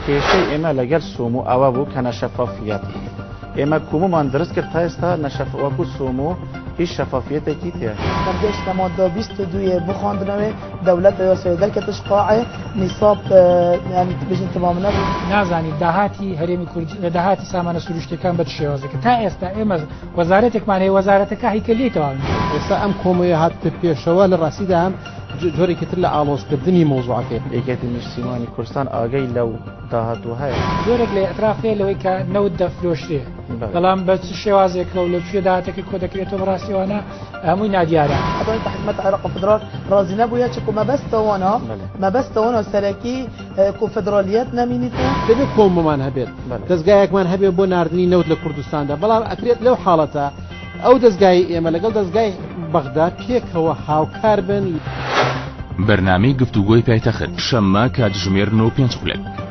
کێشەی ئێمە لەگەل سومو ئەوە بوو کە نەشەفافیەت ئێمە کومومان دروست کرد تا ئێستا وەکو سومو هیچ شەفافیەتێکی تێ بەردێشتە مادە 22 بخواندنەوە دەولەت وەسەوێ دەرکەتش قاعێ نیساب بژین تمام نەبوو نازانی داهاتی هەرێمی کوردی لە داهاتی سامانە سروشتەکان بە شێوازەکە تا ئێستا ئێمە وەزارەتێکمان هەیە وەزارەتەکە هیکلێتەوە ئێستا ئەم کۆمەیە هاتە پێشەوە لە ڕاستیدا هەم جۆرێکی تر لە ئالۆزکردنی مۆزوعەکەی یەکێتی نیشتیمانی کوردستان ئاگەی لەو داهاتوو هەیە زۆرێک لە ئەطرافێ لەوەی کە نەوت دەفرۆشتێ بەڵام بە شێوازێکەوە لە کوێ داهاتەکە کۆ دەکرێتەوە بەڕاستیوانە هەمووی نادیارە ئەبن حکومەت عێراق فدرال ڕازی نەبووە چکو مەبەستەوەنە سەرەکی کۆفدرالیەت نەمینیتە دەبێت کۆمەمان هەبێت دەستگایەکمان هەبێت بۆ ناردنی نەوت لە کوردستاندا بەڵام ئەکرێت لەو حاڵەتە ئەو دەستگای ئێمە لەگەڵ دەستگای بەغدا پێکەوە هاوکار بن بەرنامەی گفتوگۆی پایتەخت شەممە کاتژمێر 9:05